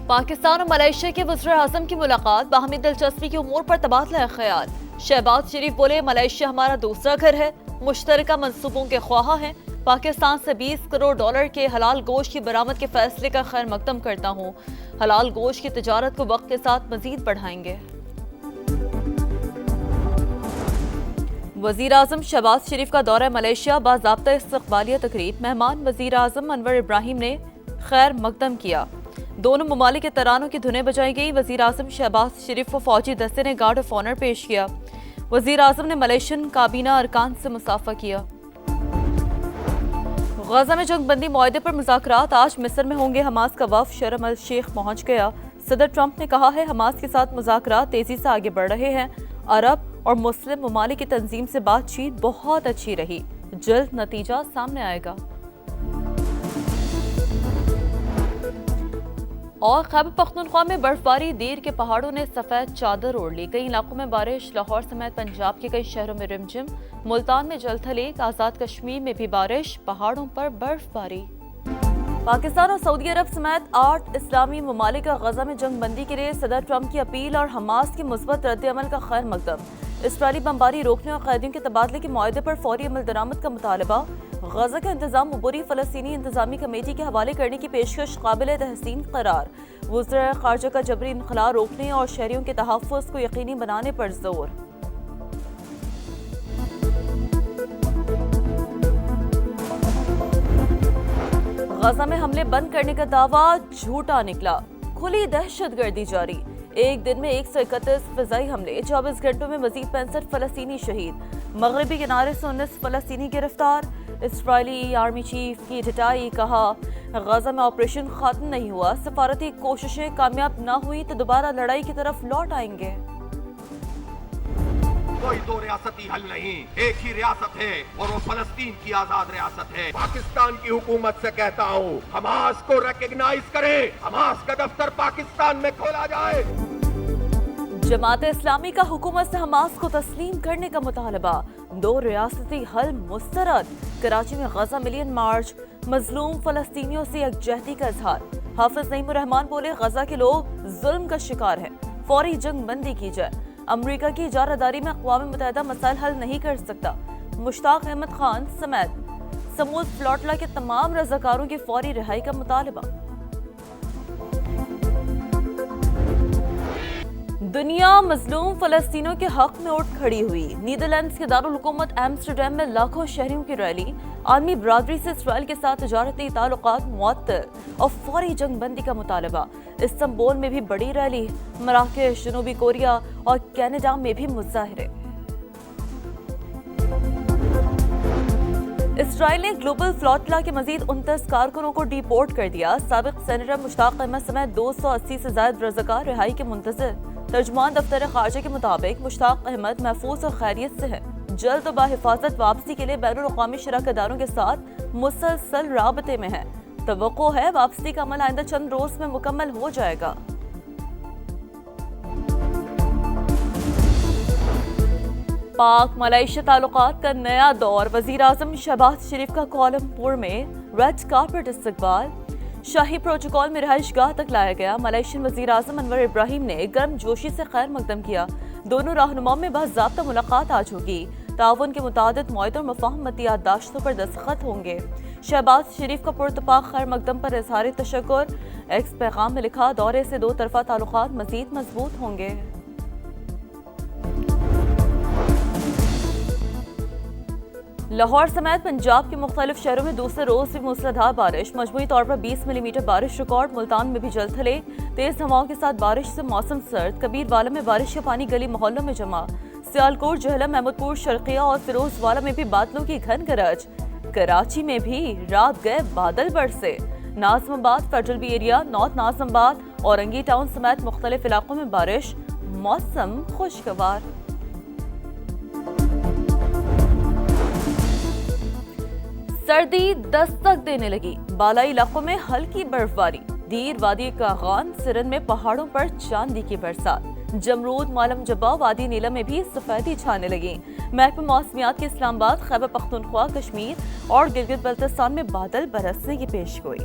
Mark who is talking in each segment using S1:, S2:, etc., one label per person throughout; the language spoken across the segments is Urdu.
S1: پاکستان اور ملائیشیا کے وزراء اعظم کی ملاقات، باہمی دلچسپی کے امور پر تبادلہ خیال۔ شہباز شریف بولے ملائیشیا ہمارا دوسرا گھر ہے، مشترکہ منصوبوں کے خواہاں ہیں۔ پاکستان سے $20 کروڑ کے حلال گوشت کی برآمد کے فیصلے کا خیر مقدم کرتا ہوں، حلال گوشت کی تجارت کو وقت کے ساتھ مزید بڑھائیں گے۔ وزیر اعظم شہباز شریف کا دورہ ملائیشیا، باضابطہ استقبالیہ تقریب، مہمان وزیر اعظم انور ابراہیم نے خیر مقدم کیا۔ دونوں ممالک کے ترانوں کی دھنیں بجائی گئی۔ وزیر اعظم شہباز شریف کو فوجی دستے نے گارڈ آف آنر پیش کیا۔ وزیر اعظم نے ملائیشین کابینہ ارکان سے مصافحہ کیا۔ غزہ میں جنگ بندی معاہدے پر مذاکرات، آج مصر میں ہوں گے۔ حماس کا وفد شرم الشیخ پہنچ گیا۔ صدر ٹرمپ نے کہا ہے حماس کے ساتھ مذاکرات تیزی سے آگے بڑھ رہے ہیں۔ عرب اور مسلم ممالک کی تنظیم سے بات چیت بہت اچھی رہی، جلد نتیجہ سامنے آئے گا۔ اور خیبر پختونخوا میں برف باری، دیر کے پہاڑوں نے سفید چادر اوڑھ لی۔ کئی علاقوں میں بارش، لاہور سمیت پنجاب کے کئی شہروں میں رمجم، ملتان میں جل تھلی، آزاد کشمیر میں بھی بارش، پہاڑوں پر برف باری۔ پاکستان اور سعودی عرب سمیت 8 اسلامی ممالک کا غزہ میں جنگ بندی کے لیے صدر ٹرمپ کی اپیل اور حماس کی مثبت رد عمل کا خیر مقدم۔ اسرائیلی بمباری روکنے اور قیدیوں کے تبادلے کے معاہدے پر فوری عمل درآمد کا مطالبہ۔ غزہ کا انتظام عبوری فلسطینی انتظامی کمیٹی کے حوالے کرنے کی پیشکش قابل تحسین قرار۔ وزراء خارجہ کا جبری انخلاء روکنے اور شہریوں کے تحفظ کو یقینی بنانے پر زور۔ غزہ میں حملے بند کرنے کا دعویٰ جھوٹا نکلا، کھلی دہشت گردی جاری۔ ایک دن میں 131 فضائی حملے، 24 گھنٹوں میں مزید 65 فلسطینی شہید۔ مغربی کنارے سے 19 فلسطینی گرفتار۔ اسرائیلی آرمی چیف کی ڈٹائی، کہا غزہ میں آپریشن ختم نہیں ہوا، سفارتی کوششیں کامیاب نہ ہوئی تو دوبارہ لڑائی کی طرف لوٹ آئیں گے۔
S2: کوئی دو ریاستی حل نہیں، ایک ہی ریاست ہے اور وہ فلسطین کی آزاد ریاست ہے۔ پاکستان کی حکومت سے کہتا ہوں حماس کو ریکگنائز کریں، حماس کا دفتر پاکستان میں کھولا جائے۔
S1: جماعت اسلامی کا حکومت سے حماس کو تسلیم کرنے کا مطالبہ، 2 ریاستی حل مسترد۔ کراچی میں غزہ ملین مارچ، مظلوم فلسطینیوں سے یکجہتی کا اظہار۔ حافظ نعیم الرحمان بولے غزہ کے لوگ ظلم کا شکار ہیں، فوری جنگ بندی کی جائے۔ امریکہ کی اجارہ داری میں اقوام متحدہ مسائل حل نہیں کر سکتا۔ مشتاق احمد خان سمیت سمود فلاٹلا کے تمام رضاکاروں کی فوری رہائی کا مطالبہ۔ دنیا مظلوم فلسطینیوں کے حق میں اٹھ کھڑی ہوئی۔ نیدرلینڈز کے دارالحکومت ایمسٹرڈیم میں لاکھوں شہریوں کی ریلی۔ عالمی برادری سے اسرائیل کے ساتھ تجارتی تعلقات معطل اور فوری جنگ بندی کا مطالبہ۔ استنبول میں بھی بڑی ریلی۔ مراکش، جنوبی کوریا اور کینیڈا میں بھی مظاہرے۔ اسرائیل نے گلوبل فلاٹلا کے مزید 29 کارکنوں کو ڈی پورٹ کر دیا۔ سابق سینیٹر مشتاق احمد سمیت 280 سے زائد رضاکار رہائی کے منتظر۔ ترجمان دفتر خارجہ کے مطابق مشتاق احمد محفوظ اور خیریت سے ہے، جلد و بحفاظت واپسی کے لیے بین الاقوامی شراکت داروں کے ساتھ مسلسل رابطے میں ہے۔ توقع ہے واپسی کا عمل آئندہ چند روز میں مکمل ہو جائے گا۔ پاک ملائیشیا تعلقات کا نیا دور، وزیر اعظم شہباز شریف کا کوالالمپور میں ریڈ کارپٹ استقبال۔ شاہی پروٹوکول میں رہائش گاہ تک لایا گیا۔ ملائیشین وزیر اعظم انور ابراہیم نے گرم جوشی سے خیر مقدم کیا۔ دونوں رہنماؤں میں باضابطہ ملاقات آج ہوگی۔ تعاون کے متعدد معاہدوں اور مفاہمتی یادداشتوں پر دستخط ہوں گے۔ شہباز شریف کا پراتفاق خیر مقدم پر اظہار تشکر۔ ایکس پیغام میں لکھا دورے سے 2 طرفہ تعلقات مزید مضبوط ہوں گے۔ لاہور سمیت پنجاب کے مختلف شہروں میں دوسرے روز بھی موسلادھار بارش، مجموعی طور پر 20 ملی میٹر بارش ریکارڈ۔ ملتان میں بھی جل تھلے، تیز ہواؤں کے ساتھ بارش سے موسم سرد۔ کبیر والا میں بارش کا پانی گلی محلوں میں جمع۔ سیالکوٹ، جہلم، محمود پور، شرقیہ اور فیروز والا میں بھی بادلوں کی گھن گرج۔ کراچی میں بھی رات گئے بادل برسے۔ ناظم آباد، فیڈرل بی ایریا، نارتھ ناظم آباد، اورنگی ٹاؤن سمیت مختلف علاقوں میں بارش، موسم خوشگوار۔ سردی دستک دینے لگی، بالائی علاقوں میں ہلکی برف باری۔ دیر وادی کاغان، سرن میں پہاڑوں پر چاندی کی برسات۔ جمرود، معلم جبا، وادی نیلم میں بھی سفیدی چھانے لگی۔ محکمہ موسمیات کے اسلام آباد، خیبر پختونخوا، کشمیر اور گلگت بلتستان میں بادل برسنے کی پیشگوئی۔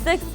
S1: 6